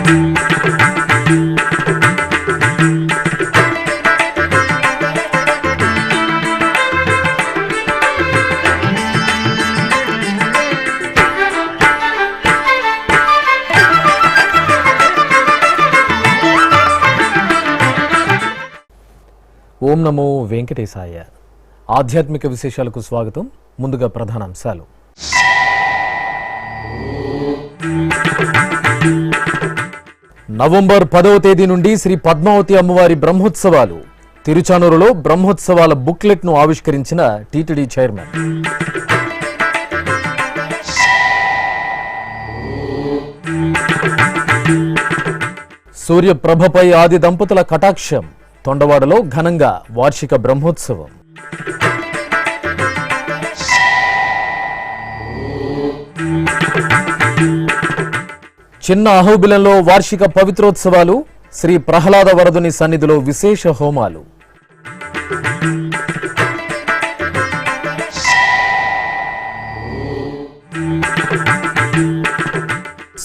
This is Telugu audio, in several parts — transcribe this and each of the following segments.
ఓం నమో వెంకటేశాయ. ఆధ్యాత్మిక విశేషాలకు స్వాగతం. ముందుగా ప్రధానాంశాలు. నవంబర్ 10వ తేదీ నుండి శ్రీ పద్మావతి అమ్మవారి బ్రహ్మోత్సవాలు. తిరుచానూరులో బ్రహ్మోత్సవాల బుక్లెట్ ను ఆవిష్కరించిన టీటీడీ చైర్మన్. సూర్యప్రభపై ఆది దంపతుల కటాక్షం. తొండవాడలో ఘనంగా వార్షిక బ్రహ్మోత్సవం. చిన్న అహోబిలంలో వార్షిక పవిత్రోత్సవాలు. శ్రీ ప్రహ్లాద వరదుని సన్నిధిలో విశేష హోమాలు.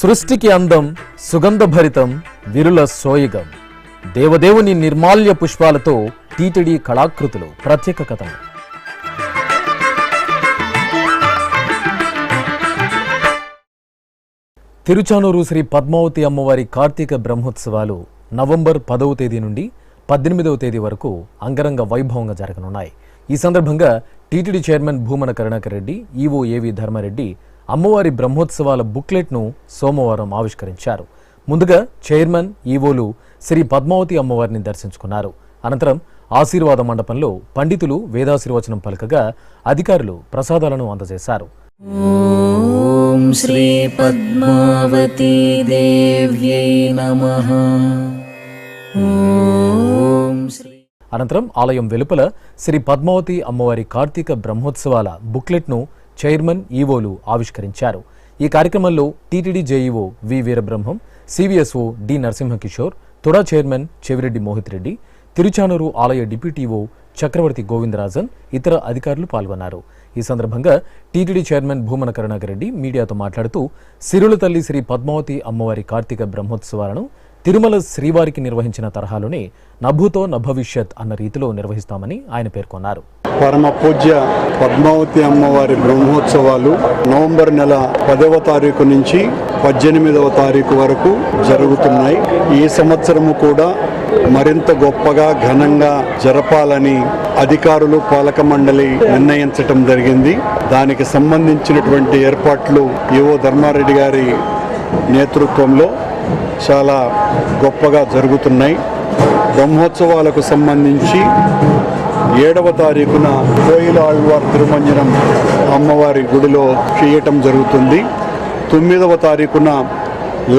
సృష్టికి అందం, సుగంధభరితం, విరుల సోయగం. దేవదేవుని నిర్మాల్య పుష్పాలతో టీటీడీ కళాకృతులు. ప్రత్యేక కథనం. తిరుచానూరు శ్రీ పద్మావతి అమ్మవారి కార్తీక బ్రహ్మోత్సవాలు నవంబర్ 10వ తేదీ నుండి 18వ తేదీ వరకు అంగరంగ వైభవంగా జరగనున్నాయి. ఈ సందర్భంగా TTD chairman Bhumana Karunakar Reddy, EO A V Dharmareddy అమ్మవారి బ్రహ్మోత్సవాల బుక్లెట్ను సోమవారం ఆవిష్కరించారు. ముందుగా చైర్మన్, ఈవోలు శ్రీ పద్మావతి అమ్మవారిని దర్శించుకున్నారు. అనంతరం ఆశీర్వాద మండపంలో పండితులు వేదాశీర్వచనం పలకగా అధికారులు ప్రసాదాలను అందజేశారు. ఓం శ్రీ పద్మావతి దేవ్యై నమః. ఓం శ్రీ. అనంతరం ఆలయం వెలుపల శ్రీ పద్మావతి అమ్మవారి కార్తీక బ్రహ్మోత్సవాల బుక్లెట్ను చైర్మన్, ఈవోలు ఆవిష్కరించారు. ఈ కార్యక్రమంలో TTD JEO V Veerabrahmam, CVSO D Narasimhakishore, TUDA chairman Chevireddy Mohith Reddy, Tiruchanur ఆలయ డిప్యూటీఓ చక్రవర్తి గోవిందరాజన్, ఇతర అధికారులు పాల్గొన్నారు. ఈ సందర్భంగా టీటీడీ చైర్మన్ భూమన కరుణాకర్ రెడ్డి మీడియాతో మాట్లాడుతూ సిరుల తల్లి శ్రీ పద్మావతి అమ్మవారి కార్తీక బ్రహ్మోత్సవాలను తిరుమల శ్రీవారికి నిర్వహించిన తరహాలోనే నభూతో నభవిష్యత్ అన్న రీతిలో నిర్వహిస్తామని ఆయన పేర్కొన్నారు. పరమ పూజ్య పద్మావతి అమ్మవారి బ్రహ్మోత్సవాలు నవంబర్ నెల 10వ తారీఖు నుంచి 18వ తారీఖు వరకు జరుగుతున్నాయి. ఈ సంవత్సరము కూడా మరింత గొప్పగా ఘనంగా జరపాలని అధికారులు, పాలక మండలి నిర్ణయించటం జరిగింది. దానికి సంబంధించినటువంటి ఏర్పాట్లు ఈవో ధర్మారెడ్డి గారి నేతృత్వంలో చాలా గొప్పగా జరుగుతున్నాయి. బ్రహ్మోత్సవాలకు సంబంధించి 7వ తారీఖున కోయిల ఆళ్వార్ తిరుమంజనం అమ్మవారి గుడిలో చేయటం జరుగుతుంది. 9వ తారీఖున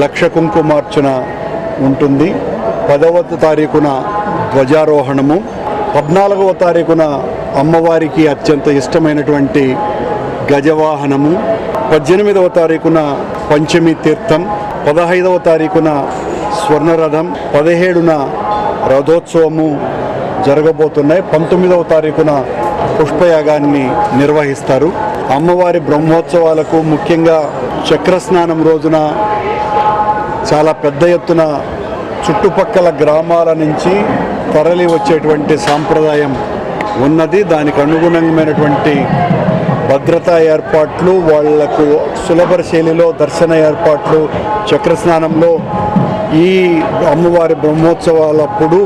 లక్ష కుంకుమార్చన ఉంటుంది. 10వ తారీఖున ధ్వజారోహణము. 14వ తారీఖున అమ్మవారికి అత్యంత ఇష్టమైనటువంటి గజవాహనము. 18వ తారీఖున పంచమి తీర్థం. 15వ తారీఖున స్వర్ణరథం. 17న రథోత్సవము జరగబోతున్నాయి. 19వ తారీఖున పుష్పయాగాన్ని నిర్వహిస్తారు. అమ్మవారి బ్రహ్మోత్సవాలకు ముఖ్యంగా చక్రస్నానం రోజున చాలా పెద్ద ఎత్తున చుట్టుపక్కల గ్రామాల నుంచి తరలి వచ్చేటువంటి సాంప్రదాయం ఉన్నది. దానికి అనుగుణమైనటువంటి భద్రతా ఏర్పాట్లు, వాళ్లకు సులభ శైలిలో దర్శన ఏర్పాట్లు, చక్రస్నానంలో ఈ అమ్మవారి బ్రహ్మోత్సవాలప్పుడు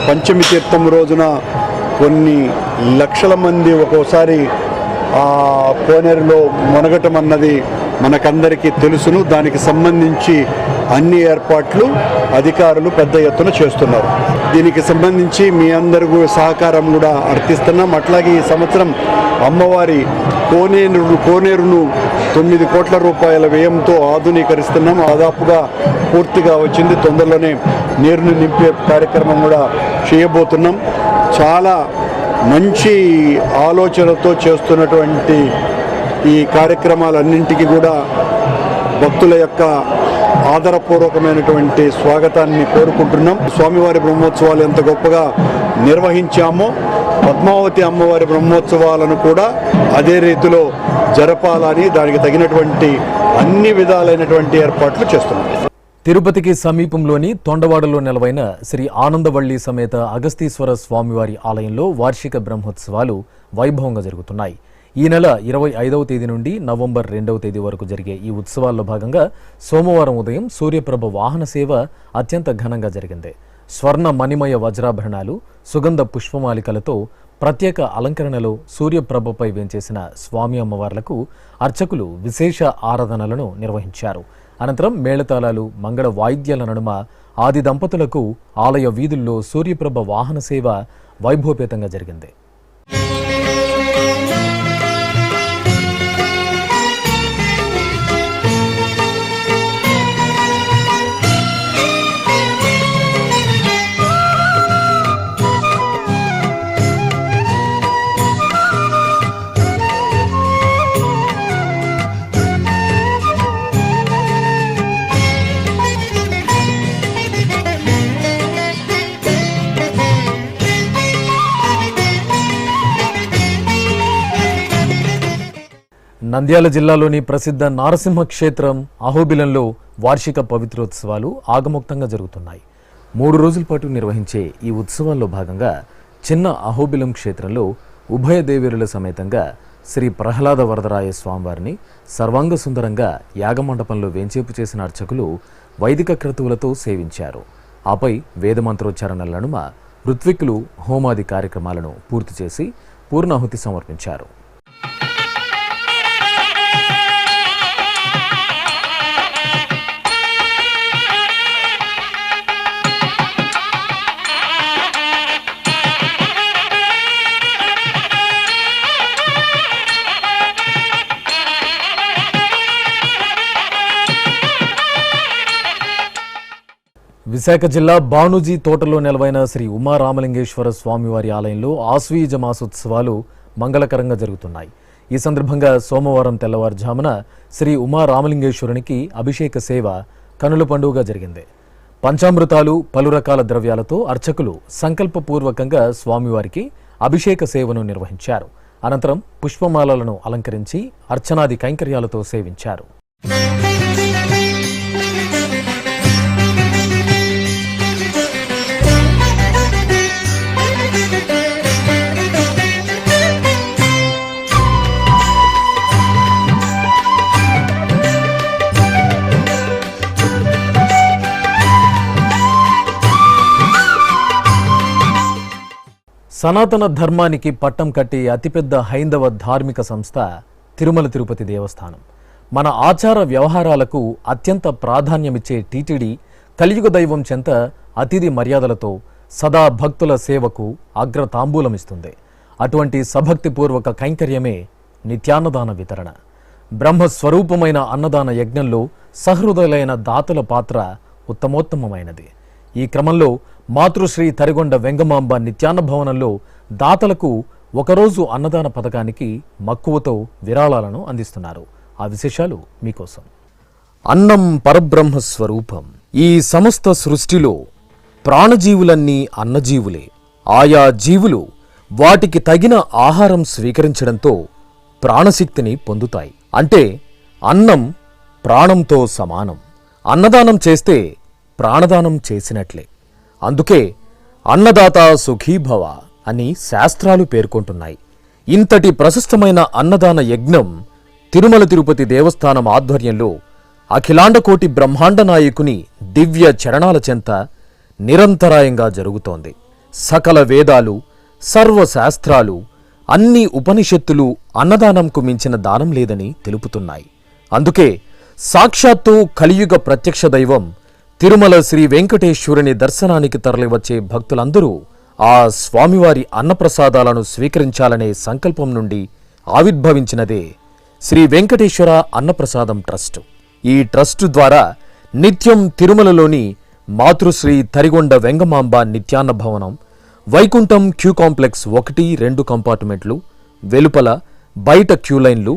పంచమి తీర్థం రోజున కొన్ని లక్షల మంది ఒక్కోసారి ఆ కోనేరులో మునగటం అన్నది మనకందరికీ తెలుసును. దానికి సంబంధించి అన్ని ఏర్పాట్లు అధికారులు పెద్ద ఎత్తున చేస్తున్నారు. దీనికి సంబంధించి మీ అందరికీ సహకారం కూడా అర్థిస్తున్నాం. అట్లాగే ఈ సంవత్సరం అమ్మవారి కోనేరును 9 కోట్ల రూపాయల వ్యయంతో ఆధునీకరిస్తున్నాం. దాదాపుగా పూర్తిగా వచ్చింది. తొందరలోనే నీరుని నింపే కార్యక్రమం కూడా చేయబోతున్నాం. చాలా మంచి ఆలోచనతో చేస్తున్నటువంటి ఈ కార్యక్రమాలన్నింటికి కూడా భక్తుల యొక్క ఆదరపూర్వకమైనటువంటి స్వాగతాన్ని కోరుకుంటున్నాం. స్వామివారి బ్రహ్మోత్సవాలు ఎంత గొప్పగా నిర్వహించామో పద్మావతి అమ్మవారి బ్రహ్మోత్సవాలను కూడా అదే రీతిలో జరపాలని దానికి తగినటువంటి అన్ని విధాలైనటువంటి ఏర్పాట్లు చేస్తున్నాం. తిరుపతికి సమీపంలోని తొండవాడలో నెలవైన శ్రీ ఆనందవల్లి సమేత అగస్తీశ్వర స్వామివారి ఆలయంలో వార్షిక బ్రహ్మోత్సవాలు వైభవంగా జరుగుతున్నాయి. ఈ నెల 25వ తేదీ నుండి నవంబర్ 2వ తేదీ వరకు జరిగే ఈ ఉత్సవాల్లో భాగంగా సోమవారం ఉదయం సూర్యప్రభ వాహన సేవ అత్యంత ఘనంగా జరిగింది. స్వర్ణ మణిమయ వజ్రాభరణాలు, సుగంధ పుష్పమాలికలతో ప్రత్యేక అలంకరణలో సూర్యప్రభపై వేంచేసిన స్వామి అమ్మవార్లకు అర్చకులు విశేష ఆరాధనలను నిర్వహించారు. అనంతరం మేళతాళాలు, మంగళ వాయిద్యాల నడుమ ఆది దంపతులకు ఆలయ వీధుల్లో సూర్యప్రభ వాహన సేవ వైభవపేతంగా జరిగింది. నంద్యాల జిల్లాలోని ప్రసిద్ధ నారసింహ క్షేత్రం అహోబిలంలో వార్షిక పవిత్రోత్సవాలు ఆగమోక్తంగా జరుగుతున్నాయి. 3 రోజుల పాటు నిర్వహించే ఈ ఉత్సవాల్లో భాగంగా చిన్న అహోబిలం క్షేత్రంలో ఉభయ దేవేరుల సమేతంగా శ్రీ ప్రహ్లాద వరదరాయ స్వామివారిని సర్వాంగ సుందరంగా యాగమండపంలో వేంచేపు చేసిన అర్చకులు వైదిక క్రతువులతో సేవించారు. ఆపై వేదమంత్రోచ్చారణల నడుమ ఋత్విక్కులు హోమాది కార్యక్రమాలను పూర్తి చేసి పూర్ణాహుతి సమర్పించారు. విశాఖ జిల్లా బాణుజీ తోటలో నెలవైన శ్రీ ఉమారామలింగేశ్వర స్వామివారి ఆలయంలో ఆశ్వీజ మాసోత్సవాలు మంగళకరంగా జరుగుతున్నాయి. ఈ సందర్భంగా సోమవారం తెల్లవారుజామున శ్రీ ఉమారామలింగేశ్వరునికి అభిషేక సేవ కనుల పండుగగా జరిగింది. పంచామృతాలు, పలు రకాల ద్రవ్యాలతో అర్చకులు సంకల్పపూర్వకంగా స్వామివారికి అభిషేక సేవను నిర్వహించారు. అనంతరం పుష్పమాలలను అలంకరించి అర్చనాది కైంకర్యాలతో సేవించారు. సనాతన ధర్మానికి పట్టం కట్టే అతిపెద్ద హైందవ ధార్మిక సంస్థ తిరుమల తిరుపతి దేవస్థానం. మన ఆచార వ్యవహారాలకు అత్యంత ప్రాధాన్యమిచ్చే టీటీడీ కలియుగ దైవం చెంత అతిథి మర్యాదలతో సదా భక్తుల సేవకు అగ్ర తాంబూలమిస్తుంది. అటువంటి సభక్తిపూర్వక కైంకర్యమే నిత్యాన్నదాన వితరణ. బ్రహ్మస్వరూపమైన అన్నదాన యజ్ఞంలో సహృదయులైన దాతల పాత్ర ఉత్తమోత్తమమైనది. ఈ క్రమంలో మాతృశ్రీ తరిగొండ వెంగమాంబ నిత్యాన్న భవనంలో దాతలకు ఒకరోజు అన్నదాన పథకానికి మక్కువతో విరాళాలను అందిస్తున్నారు. ఆ విశేషాలు మీకోసం. అన్నం పరబ్రహ్మ స్వరూపం. ఈ సమస్త సృష్టిలో ప్రాణజీవులన్నీ అన్నజీవులే. ఆయా జీవులు వాటికి తగిన ఆహారం స్వీకరించడంతో ప్రాణశక్తిని పొందుతాయి. అంటే అన్నం ప్రాణంతో సమానం. అన్నదానం చేస్తే ప్రాణదానం చేసినట్లే. అందుకే అన్నదాత సుఖీభవ అని శాస్త్రాలు పేర్కొంటున్నాయి. ఇంతటి ప్రశస్తమైన అన్నదాన యజ్ఞం తిరుమల తిరుపతి దేవస్థానం ఆధ్వర్యంలో అఖిలాండకోటి బ్రహ్మాండ నాయకుని దివ్య చరణాల చెంత నిరంతరాయంగా జరుగుతోంది. సకల వేదాలు, సర్వశాస్త్రాలు, అన్ని ఉపనిషత్తులు అన్నదానంకు మించిన దానం లేదని తెలుపుతున్నాయి. అందుకే సాక్షాత్తు కలియుగ ప్రత్యక్ష దైవం తిరుమల శ్రీ వెంకటేశ్వరుని దర్శనానికి తరలివచ్చే భక్తులందరూ ఆ స్వామివారి అన్నప్రసాదాలను స్వీకరించాలనే సంకల్పం నుండి ఆవిర్భవించినదే శ్రీ వెంకటేశ్వర అన్నప్రసాదం ట్రస్టు. ఈ ట్రస్టు ద్వారా నిత్యం తిరుమలలోని మాతృశ్రీ తరిగొండ వెంగమాంబ నిత్యాన్న భవనం, వైకుంఠం క్యూ కాంప్లెక్స్ 1, 2 కంపార్ట్మెంట్లు, వెలుపల బయట క్యూలైన్లు,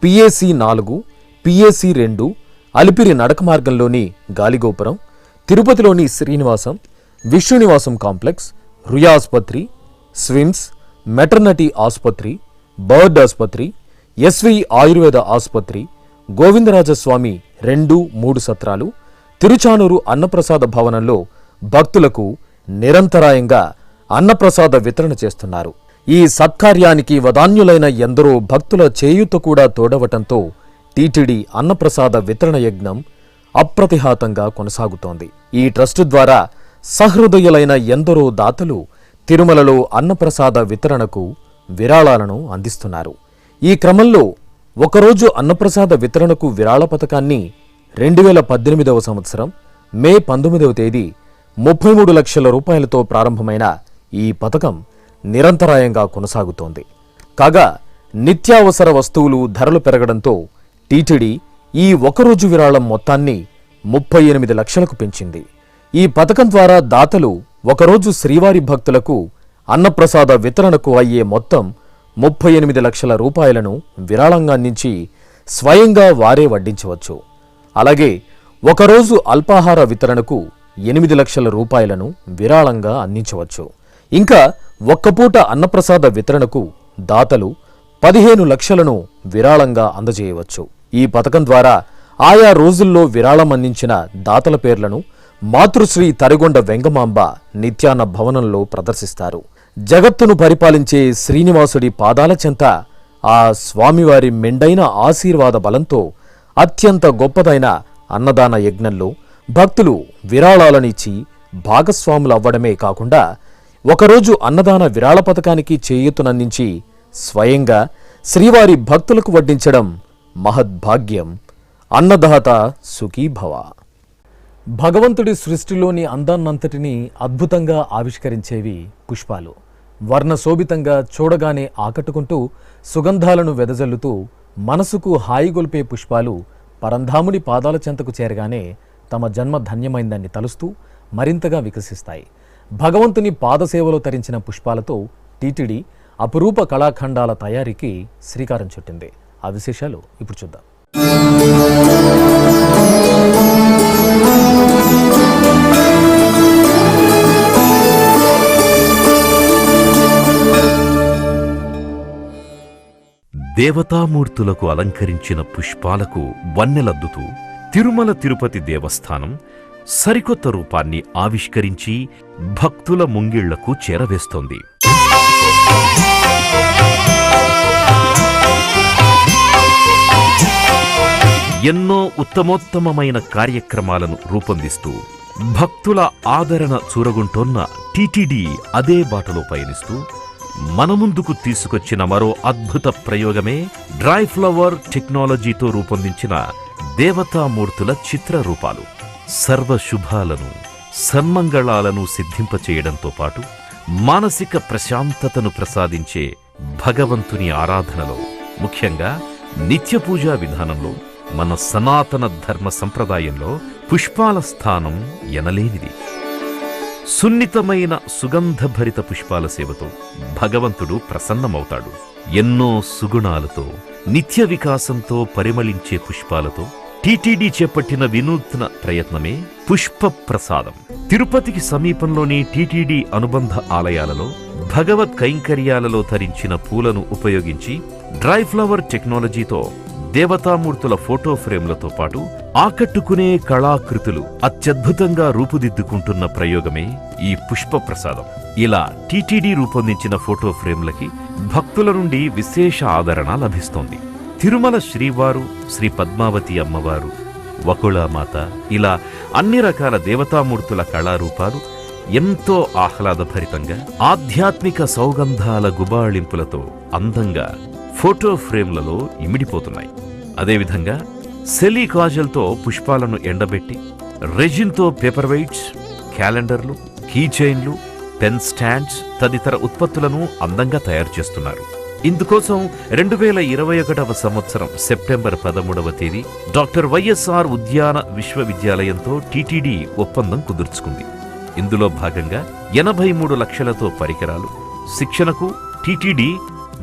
పిఏసి 4, పిఏసి 2, అలిపిరి నడక మార్గంలోని గాలిగోపురం, తిరుపతిలోని శ్రీనివాసం, విష్ణునివాసం కాంప్లెక్స్, రుయా ఆసుపత్రి, స్విమ్స్, మెటర్నిటీ ఆసుపత్రి, బర్డ్ ఆసుపత్రి, ఎస్వి ఆయుర్వేద ఆసుపత్రి, గోవిందరాజస్వామి 2, 3 సత్రాలు, తిరుచానూరు అన్నప్రసాద భవనంలో భక్తులకు నిరంతరాయంగా అన్నప్రసాద వితరణ చేస్తున్నారు. ఈ సత్కార్యానికి వదాన్యులైన ఎందరో భక్తుల చేయూత కూడా తోడవటంతో టీటీడీ అన్నప్రసాద వితరణ యజ్ఞం అప్రతిహాతంగా కొనసాగుతోంది. ఈ ట్రస్టు ద్వారా సహృదయులైన ఎందరో దాతలు తిరుమలలో అన్నప్రసాద వితరణకు విరాళాలను అందిస్తున్నారు. ఈ క్రమంలో ఒకరోజు అన్నప్రసాద వితరణకు విరాళ పథకాన్ని 2018వ సంవత్సరం మే 19వ తేదీ 33 లక్షల రూపాయలతో ప్రారంభమైన ఈ పథకం నిరంతరాయంగా కొనసాగుతోంది. కాగా నిత్యావసర వస్తువులు ధరలు పెరగడంతో టీటీడీ ఈ ఒకరోజు విరాళం మొత్తాన్ని 38 లక్షలకు పెంచింది. ఈ పథకం ద్వారా దాతలు ఒకరోజు శ్రీవారి భక్తులకు అన్నప్రసాద వితరణకు అయ్యే మొత్తం 38 లక్షల రూపాయలను విరాళంగా అందించి స్వయంగా వారే వడ్డించవచ్చు. అలాగే ఒకరోజు అల్పాహార వితరణకు 8 లక్షల రూపాయలను విరాళంగా అందించవచ్చు. ఇంకా ఒక్కపూట అన్నప్రసాద వితరణకు దాతలు 15 లక్షలను విరాళంగా అందజేయవచ్చు. ఈ పథకం ద్వారా ఆయా రోజుల్లో విరాళం అందించిన దాతల పేర్లను మాతృశ్రీ తరిగొండ వెంగమాంబ నిత్యాన్న భవనంలో ప్రదర్శిస్తారు. జగత్తును పరిపాలించే శ్రీనివాసుడి పాదాల చెంత ఆ స్వామివారి మెండైన ఆశీర్వాద బలంతో అత్యంత గొప్పదైన అన్నదాన యజ్ఞంలో భక్తులు విరాళాలనిచ్చి భాగస్వాములవ్వడమే కాకుండా ఒకరోజు అన్నదాన విరాళ పథకానికి చేయూతనందించి స్వయంగా శ్రీవారి భక్తులకు వడ్డించడం మహద్భాగ్యం. అన్నదాత సుఖీభవ. భగవంతుడి సృష్టిలోని అందాన్నంతటినీ అద్భుతంగా ఆవిష్కరించేవి పుష్పాలు. వర్ణశోభితంగా చూడగానే ఆకట్టుకుంటూ సుగంధాలను వెదజల్లుతూ మనసుకు హాయిగొల్పే పుష్పాలు పరంధాముడి పాదాల చెంతకు చేరగానే తమ జన్మ ధన్యమైందని తలుస్తూ మరింతగా వికసిస్తాయి. భగవంతుని పాదసేవలో తరించిన పుష్పాలతో టీటీడీ అపురూప కళాఖండాల తయారీకి శ్రీకారం చుట్టింది. ఆ విశేషాలు ఇప్పుడు చూద్దాం. దేవతామూర్తులకు అలంకరించిన పుష్పాలకు వన్నెలద్దుతూ తిరుమల తిరుపతి దేవస్థానం సరికొత్త రూపాన్ని ఆవిష్కరించి భక్తుల ముంగిళ్లకు చేరవేస్తోంది. ఎన్నో ఉత్తమోత్తమమైన కార్యక్రమాలను రూపొందిస్తూ భక్తుల ఆదరణ చూరగుంటోన్న టీటీడీ అదే బాటలో పయనిస్తూ మన ముందుకు తీసుకొచ్చిన మరో అద్భుత ప్రయోగమే డ్రై ఫ్లవర్ టెక్నాలజీతో రూపొందించిన దేవతామూర్తుల చిత్రరూపాలు. సర్వశుభాలను సన్మంగళాలను సిద్ధింపచేయడంతో పాటు మానసిక ప్రశాంతతను ప్రసాదించే భగవంతుని ఆరాధనలో, ముఖ్యంగా నిత్యపూజా విధానంలో, మన సనాతన ధర్మ సంప్రదాయంలో పుష్పాల స్థానం ఎనలేనిది. సున్నితమైన సుగంధభరిత పుష్పాల సేవతో భగవంతుడు ప్రసన్నమవుతాడు. ఎన్నో సుగుణాలతో నిత్య వికాసంతో పరిమళించే పుష్పాలతో టీటీడీ చేపట్టిన వినూత్న ప్రయత్నమే పుష్ప ప్రసాదం. తిరుపతికి సమీపంలోని టీటీడీ అనుబంధ ఆలయాలలో భగవత్ కైంకర్యాలలో ధరించిన పూలను ఉపయోగించి డ్రై ఫ్లవర్ టెక్నాలజీతో దేవతామూర్తుల ఫోటో ఫ్రేమ్లతో పాటు ఆకట్టుకునే కళాకృతులు అత్యద్భుతంగా రూపుదిద్దుకుంటున్న ప్రయోగమే ఈ పుష్ప ప్రసాదం. ఇలా టీటీడీ రూపొందించిన ఫోటో ఫ్రేమ్లకి భక్తుల నుండి విశేష ఆదరణ లభిస్తోంది. తిరుమల శ్రీవారు, శ్రీ పద్మావతి అమ్మవారు, వకుళామాత, ఇలా అన్ని రకాల దేవతామూర్తుల కళారూపాలు ఎంతో ఆహ్లాదభరితంగా ఆధ్యాత్మిక సౌగంధాల గుబాళింపులతో అందంగా ఫోటో ఫ్రేమ్లలో ఇమిడిపోతున్నాయి. అదేవిధంగా సెలీ కాజల్తో పుష్పాలను ఎండబెట్టి రెజిన్తో పేపర్ వెయిట్స్, క్యాలెండర్లు, కీ చైన్లు, పెన్ స్టాండ్స్ తదితర ఉత్పత్తులను అందంగా తయారు చేస్తున్నారు. ఇందుకోసం 2021వ సంవత్సరం సెప్టెంబర్ 13వ తేదీ డాక్టర్ వైఎస్ఆర్ ఉద్యాన విశ్వవిద్యాలయంతో టీటీడీ ఒప్పందం కుదుర్చుకుంది. ఇందులో భాగంగా 83 లక్షలతో పరికరాలు, శిక్షణకు టీటీడీ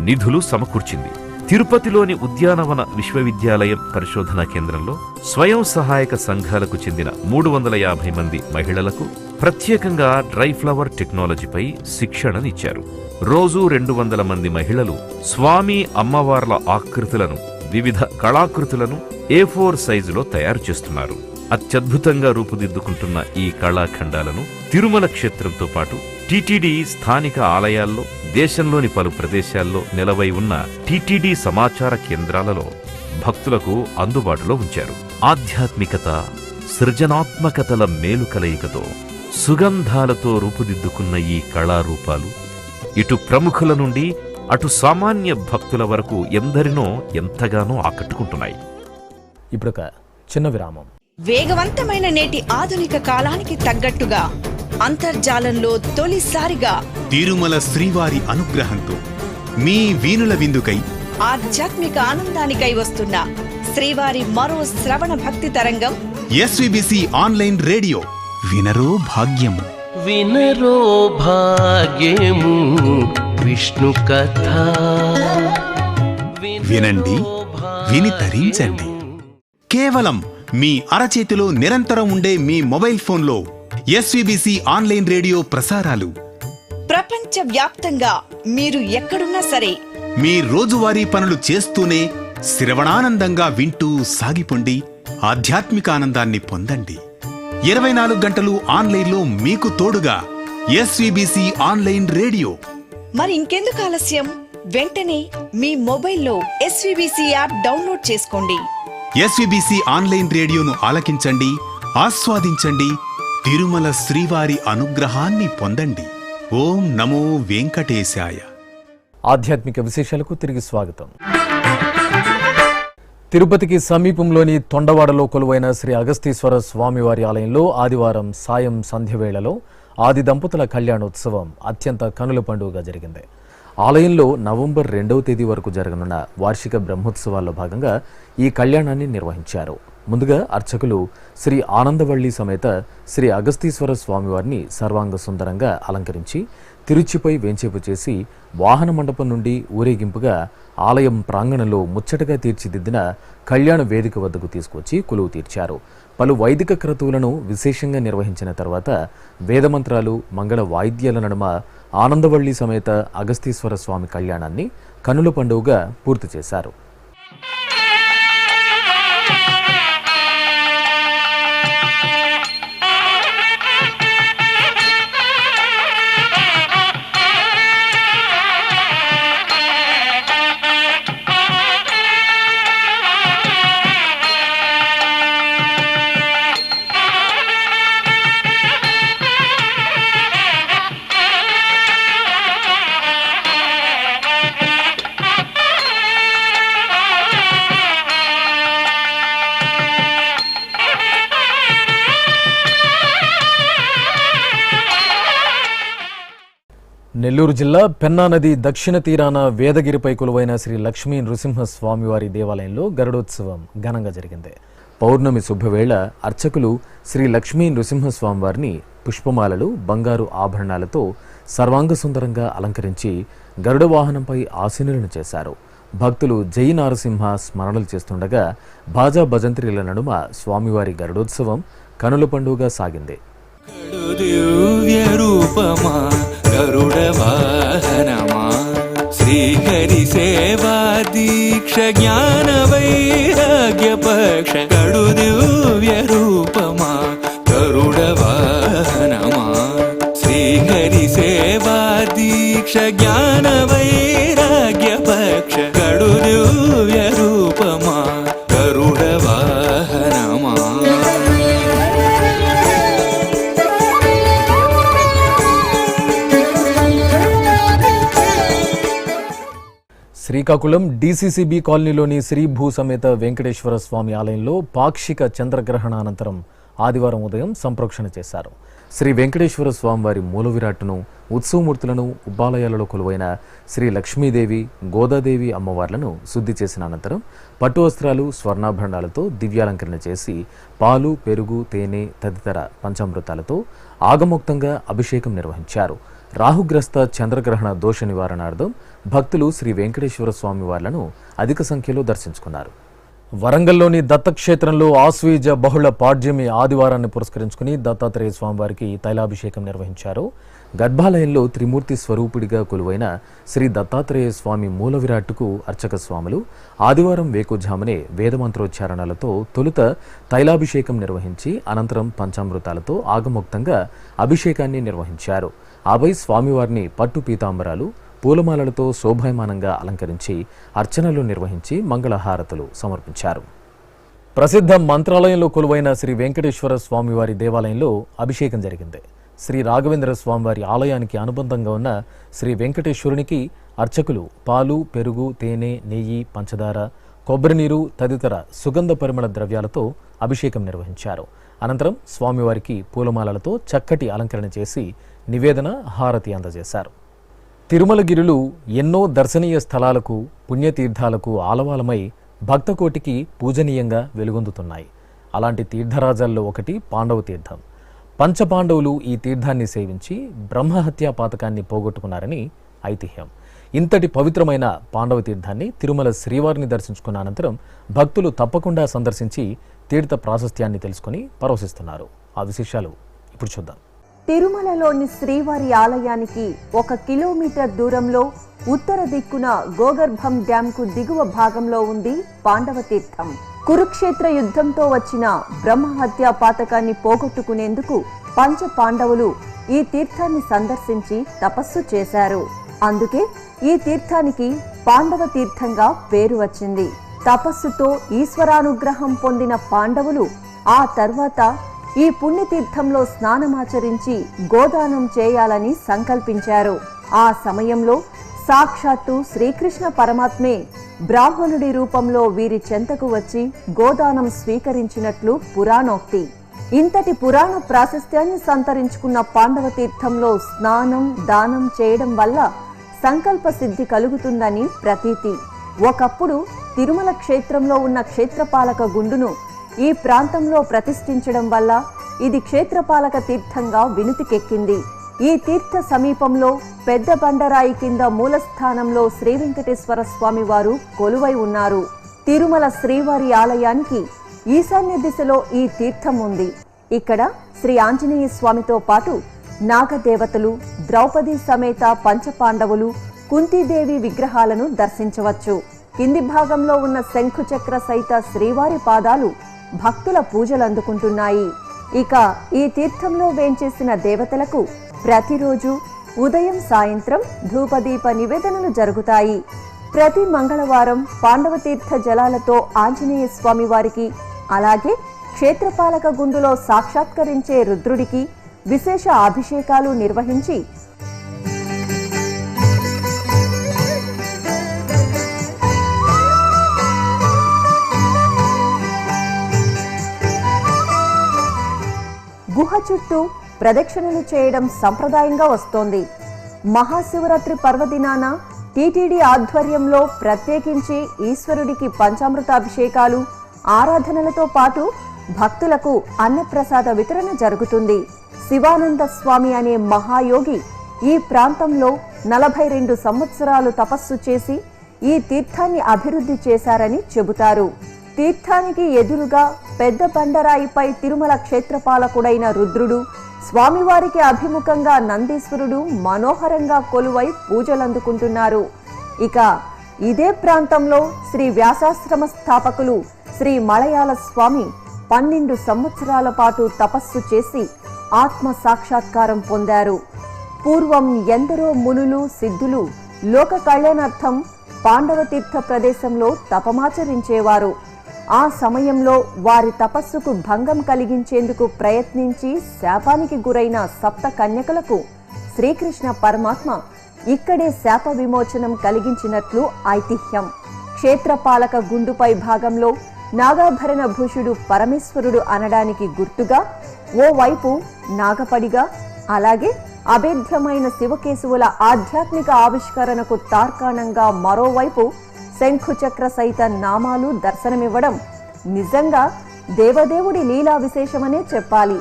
నిధులు సమకూర్చింది. తిరుపతిలోని ఉద్యానవన విశ్వవిద్యాలయం పరిశోధనా కేంద్రంలో స్వయం సహాయక సంఘాలకు చెందిన 350 మంది మహిళలకు ప్రత్యేకంగా డ్రై ఫ్లవర్ టెక్నాలజీపై శిక్షణనిచ్చారు. రోజూ 200 మంది మహిళలు స్వామి అమ్మవార్ల ఆకృతులను, వివిధ కళాకృతులను A4 సైజులో తయారు చేస్తున్నారు. అత్యద్భుతంగా రూపుదిద్దుకుంటున్న ఈ కళాఖండాలను తిరుమల క్షేత్రంతో పాటు టీటీడీ స్థానిక ఆలయాల్లో, దేశంలోని పలు ప్రదేశాల్లో నిలవై ఉన్న టీటీడీ సమాచార కేంద్రాలలో భక్తులకు అందుబాటులో ఉంచారు. ఆధ్యాత్మికత, సృజనాత్మకతల మేలు కలయికతో సుగంధాలతో రూపుదిద్దుకున్న ఈ కళారూపాలు ఇటు ప్రముఖుల నుండి అటు సామాన్య భక్తుల వరకు ఎందరినో ఎంతగానో ఆకట్టుకుంటున్నాయి. ఇప్పుడొక చిన్న విరామం. వేగవంతమైన నేటి ఆధునిక కాలానికి తగ్గట్టుగా అంతర్జాలంలో తొలిసారిగా తిరుమల శ్రీవారి అనుగ్రహంతో మీ వీణుల విందుకై ఆధ్యాత్మిక ఆనందానికై వస్తున్న శ్రీవారి మరో శ్రవణ భక్తి తరంగం ఎస్వీబీసీ ఆన్లైన్ రేడియో వినరో భాగ్యము. వినరో భాగ్యము విష్ణు కథ. వినండి, విని తరించండి. కేవలం మీ అరచేతిలో నిరంతరం ఉండే మీ మొబైల్ ఫోన్లో ఎస్వీబీసీ ఆన్లైన్ రేడియో ప్రసారాలు ప్రపంచ వ్యాప్తంగా మీరు ఎక్కడున్నా సరే మీ రోజువారీ పనులు చేస్తూనే శ్రవణానందంగా వింటూ సాగిపోండి, ఆధ్యాత్మిక ఆనందాన్ని పొందండి. 24 గంటలు ఆన్లైన్లో మీకు తోడుగా ఎస్వీబీసీ ఆన్లైన్ రేడియో. మరి ఇంకెందుకు ఆలస్యం? వెంటనే మీ మొబైల్లో ఎస్వీబీసీ యాప్ డౌన్లోడ్ చేసుకోండి. ఎస్వీబీసీ ఆన్లైన్ రేడియోను ఆలకించండి, ఆస్వాదించండి, తిరుమల శ్రీవారి అనుగ్రహాన్ని పొందండి. ఓం నమో వెంకటేశాయ. ఆధ్యాత్మిక విశేషాలకు తిరిగి స్వాగతం. తిరుపతికి సమీపంలోని తొండవాడలో కొలువైన శ్రీ అగస్తీశ్వర స్వామివారి ఆలయంలో ఆదివారం సాయం సంధ్యవేళలో ఆది దంపతుల కళ్యాణోత్సవం అత్యంత కనుల పండుగగా జరిగింది. ఆలయంలో నవంబర్ 2వ తేదీ వరకు జరగనున్న వార్షిక బ్రహ్మోత్సవాల్లో భాగంగా ఈ కళ్యాణాన్ని నిర్వహించారు. ముందుగా అర్చకులు శ్రీ ఆనందవల్లి సమేత శ్రీ అగస్తీశ్వర స్వామివారిని సర్వాంగ సుందరంగా అలంకరించి తిరుచిపై వేంచేపు చేసి వాహన మండపం నుండి ఊరేగింపుగా ఆలయం ప్రాంగణంలో ముచ్చటగా తీర్చిదిద్దిన కళ్యాణ వేదిక వద్దకు తీసుకొచ్చి కొలువు తీర్చారు. పలు వైదిక క్రతువులను విశేషంగా నిర్వహించిన తర్వాత వేదమంత్రాలు, మంగళ వాయిద్యాల నడుమ ఆనందవల్లి సమేత అగస్తీశ్వర స్వామి కళ్యాణాన్ని కనుల పండుగగా పూర్తి చేశారు. నెల్లూరు జిల్లా పెన్నా నది దక్షిణ తీరాన వేదగిరిపై కొలువైన శ్రీ లక్ష్మీ నృసింహ స్వామివారి దేవాలయంలో గరుడోత్సవం ఘనంగా జరిగింది. పౌర్ణమి శుభవేళ అర్చకులు శ్రీ లక్ష్మీ నృసింహస్వామివారిని పుష్పమాలలు, బంగారు ఆభరణాలతో సర్వాంగ సుందరంగా అలంకరించి గరుడ వాహనంపై ఆసీనులను చేశారు. భక్తులు జై నారసింహ స్మరణలు చేస్తుండగా బాజా భజంత్రీల నడుమ స్వామివారి గరుడోత్సవం కనుల పండుగగా సాగింది. దివ్య రూపమా గరుడ వాహనమా శ్రీహరి సేవా దీక్ష జ్ఞాన వైరాగ్య పక్ష కడు దివ్య రూపమా గరుడ వాహనమా శ్రీహరి సేవా దీక్ష జ్ఞాన వైరాగ్య పక్ష కడు దివ్య రూపమా గరుడ వాహనమా. శ్రీకాకుళం డీసీసీబీ కాలనీలోని శ్రీ భూ సమేత వెంకటేశ్వర స్వామి ఆలయంలో పాక్షిక చంద్రగ్రహణ అనంతరం ఆదివారం ఉదయం సంప్రోక్షణ చేశారు. శ్రీ వెంకటేశ్వర స్వామివారి మూల విరాట్టును, ఉత్సవమూర్తులను, ఉపాలయాలలో కొలువైన శ్రీ లక్ష్మీదేవి, గోదాదేవి అమ్మవార్లను శుద్ధి చేసిన అనంతరం పట్టు వస్త్రాలు, స్వర్ణాభరణాలతో దివ్యాలంకరణ చేసి పాలు, పెరుగు, తేనె తదితర పంచామృతాలతో ఆగమోక్తంగా అభిషేకం నిర్వహించారు. రాహుగ్రస్త చంద్రగ్రహణ దోష నివారణార్థం భక్తులు శ్రీ వెంకటేశ్వర స్వామి వార్లను అధిక సంఖ్యలో దర్శించుకున్నారు. వరంగల్లోని దత్తక్షేత్రంలో ఆశ్వీజ బహుళ పాడ్యమి ఆదివారాన్ని పురస్కరించుకుని దత్తాత్రేయ స్వామివారికి తైలాభిషేకం నిర్వహించారు. గర్భాలయంలో త్రిమూర్తి స్వరూపుడిగా కొలువైన శ్రీ దత్తాత్రేయ స్వామి మూల విరాట్టుకు అర్చక స్వాములు ఆదివారం వేకుజామునే వేదమంత్రోచ్చారణలతో తొలుత తైలాభిషేకం నిర్వహించి అనంతరం పంచామృతాలతో ఆగమోక్తంగా అభిషేకాన్ని నిర్వహించారు. ఆపై స్వామివారిని పట్టు పీతాంబరాలు పూలమాలలతో శోభాయమానంగా అలంకరించి అర్చనలు నిర్వహించి మంగళహారతులు సమర్పించారు. ప్రసిద్ధ మంత్రాలయంలో కొలువైన శ్రీ వెంకటేశ్వర స్వామివారి దేవాలయంలో అభిషేకం జరిగింది. శ్రీ రాఘవేంద్ర స్వామివారి ఆలయానికి అనుబంధంగా ఉన్న శ్రీ వెంకటేశ్వరునికి అర్చకులు పాలు, పెరుగు, తేనె, నెయ్యి, పంచదార, కొబ్బరి నీరు తదితర సుగంధ పరిమళ ద్రవ్యాలతో అభిషేకం నిర్వహించారు. అనంతరం స్వామివారికి పూలమాలలతో చక్కటి అలంకరణ చేసి నివేదన, హారతి అందజేశారు. తిరుమలగిరులు ఎన్నో దర్శనీయ స్థలాలకు, పుణ్యతీర్థాలకు ఆలవాలమై భక్తకోటికి పూజనీయంగా వెలుగొందుతున్నాయి. అలాంటి తీర్థరాజాల్లో ఒకటి పాండవ తీర్థం. పంచపాండవులు ఈ తీర్థాన్ని సేవించి బ్రహ్మహత్యా పాతకాన్ని పోగొట్టుకున్నారని ఐతిహ్యం. ఇంతటి పవిత్రమైన పాండవ తీర్థాన్ని తిరుమల శ్రీవారిని దర్శించుకున్న అనంతరం భక్తులు తప్పకుండా సందర్శించి తీర్థ ప్రాశస్త్యాన్ని తెలుసుకుని పరవశిస్తున్నారు. ఆ విశేషాలు ఇప్పుడు చూద్దాం. తిరుమలలోని శ్రీవారి ఆలయానికి 1 కిలోమీటర్ దూరంలో ఉత్తర దిక్కున గోగర్భం డ్యాంకు దిగువ భాగంలో ఉంది పాండవ తీర్థం. కురుక్షేత్ర యుద్ధంతో వచ్చిన బ్రహ్మహత్యా పాతకాన్ని పోగొట్టుకునేందుకు పంచ పాండవులు ఈ తీర్థాన్ని సందర్శించి తపస్సు చేశారు. అందుకే ఈ తీర్థానికి పాండవ తీర్థంగా పేరు వచ్చింది. తపస్సుతో ఈశ్వరానుగ్రహం పొందిన పాండవులు ఆ తర్వాత ఈ పుణ్యతీర్థంలో స్నానమాచరించి గోదానం చేయాలని సంకల్పించారు. ఆ సమయంలో సాక్షాత్తు శ్రీకృష్ణ పరమాత్మే బ్రాహ్మణుడి రూపంలో వీరి చెంతకు వచ్చి గోదానం స్వీకరించినట్లు పురాణోక్తి. ఇంతటి పురాణ ప్రాశస్త్యాన్ని సంతరించుకున్న పాండవ తీర్థంలో స్నానం, దానం చేయడం వల్ల సంకల్ప సిద్ధి కలుగుతుందని ప్రతీతి. ఒకప్పుడు తిరుమల క్షేత్రంలో ఉన్న క్షేత్రపాలక గుండును ఈ ప్రాంతంలో ప్రతిష్ఠించడం వల్ల ఇది క్షేత్రపాలక తీర్థంగా వినుతికెక్కింది. ఈ తీర్థ సమీపంలో పెద్ద బండరాయి కింద మూలస్థానంలో శ్రీ వెంకటేశ్వర స్వామి వారు కొలువై ఉన్నారు. తిరుమల శ్రీవారి ఆలయానికి ఈశాన్య దిశలో ఈ తీర్థం ఉంది. ఇక్కడ శ్రీ ఆంజనేయ స్వామితో పాటు నాగదేవతలు, ద్రౌపది సమేత పంచపాండవులు, కుంతీదేవి విగ్రహాలను దర్శించవచ్చు. కింది భాగంలో ఉన్న శంఖుచక్ర సహిత శ్రీవారి పాదాలు భక్తుల పూజలు అందుకుంటున్నాయి. ఇక ఈ తీర్థంలో వేంచేసిన దేవతలకు ప్రతిరోజు ఉదయం, సాయంత్రం ధూపదీప నివేదనలు జరుగుతాయి. ప్రతి మంగళవారం పాండవ తీర్థ జలాలతో ఆంజనేయ స్వామి వారికి, అలాగే క్షేత్రపాలక గుండులో సాక్షాత్కరించే రుద్రుడికి విశేష అభిషేకాలు నిర్వహించి గుహ చుట్టూ ప్రదక్షిణలు చేయడం సంప్రదాయంగా వస్తోంది. మహాశివరాత్రి పర్వదినాన టీటీడీ ఆధ్వర్యంలో ప్రత్యేకించి ఈశ్వరుడికి పంచామృతాభిషేకాలు, ఆరాధనలతో పాటు భక్తులకు అన్నప్రసాద వితరణ జరుగుతుంది. శివానంద స్వామి అనే మహాయోగి ఈ ప్రాంతంలో 42 సంవత్సరాలు తపస్సు చేసి ఈ తీర్థాన్ని అభివృద్ధి చేశారని చెబుతారు. తీర్థానికి ఎదురుగా పెద్ద బండరాయిపై తిరుమల క్షేత్రపాలకుడైన రుద్రుడు, స్వామివారికి అభిముఖంగా నందీశ్వరుడు మనోహరంగా కొలువై పూజలందుకుంటున్నారు. ఇక ఇదే ప్రాంతంలో శ్రీ వ్యాసాశ్రమ స్థాపకులు శ్రీ మలయాళ స్వామి 12 సంవత్సరాల పాటు తపస్సు చేసి ఆత్మ సాక్షాత్కారం పొందారు. పూర్వం ఎందరో మునులు, సిద్ధులు లోక కళ్యాణార్థం పాండవ తీర్థ ప్రదేశంలో తపమాచరించేవారు. ఆ సమయంలో వారి తపస్సుకు భంగం కలిగించేందుకు ప్రయత్నించి శాపానికి గురైన సప్త కన్యకలకు శ్రీకృష్ణ పరమాత్మ ఇక్కడే శాప విమోచనం కలిగించినట్లు ఐతిహ్యం. క్షేత్రపాలక గుండుపై భాగంలో నాగాభరణ భూషుడు పరమేశ్వరుడు అనడానికి గుర్తుగా ఓవైపు నాగపడిగా, అలాగే అభేద్యమైన శివకేశవుల ఆధ్యాత్మిక ఆవిష్కరణకు తార్కాణంగా మరోవైపు శంఖుచక్ర సహిత నామాలు దర్శనమివ్వడం నిజంగా దేవదేవుడి లీలా విశేషమనే చెప్పాలి.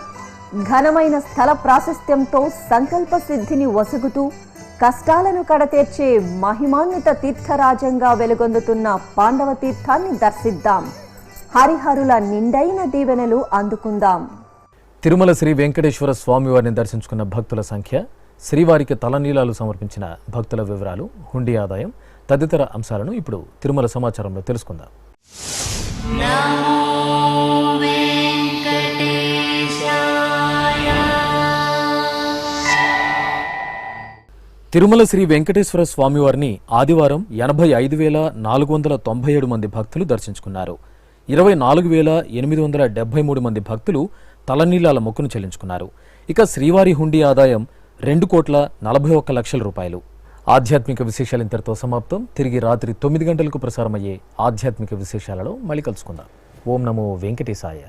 ఘనమైన స్థల ప్రాశస్త్యంతో సంకల్ప సిద్ధిని వసుగుతూ కష్టాలను కడతీర్చే మహిమాన్విత తీర్థరాజంగా వెలుగొందుతున్న పాండవ తీర్థాన్ని దర్శిద్దాం. హరిహరుల నిండైన దీవెనలు అందుకుందాం. తిరుమల శ్రీ వెంకటేశ్వర స్వామివారిని దర్శించుకున్న భక్తుల సంఖ్య, శ్రీవారికి తలనీలాలు సమర్పించిన భక్తుల వివరాలు, హుండీ ఆదాయం తదితర అంశాలను ఇప్పుడు తిరుమల సమాచారంలో తెలుసుకుందాం. తిరుమల శ్రీ వెంకటేశ్వర స్వామివారిని ఆదివారం 85,497 మంది భక్తులు దర్శించుకున్నారు. 24,873 మంది భక్తులు తలనీలాల మొక్కును చెల్లించుకున్నారు. ఇక శ్రీవారి హుండీ ఆదాయం 2,41,00,000 రూపాయలు. ఆధ్యాత్మిక విశేషాలు ఇంతటితో సమాప్తం. తిరిగి రాత్రి 9 గంటలకు ప్రసారమయ్యే ఆధ్యాత్మిక విశేషాలలో మళ్ళీ కలుసుకుందాం. ఓం నమో వెంకటేశాయ.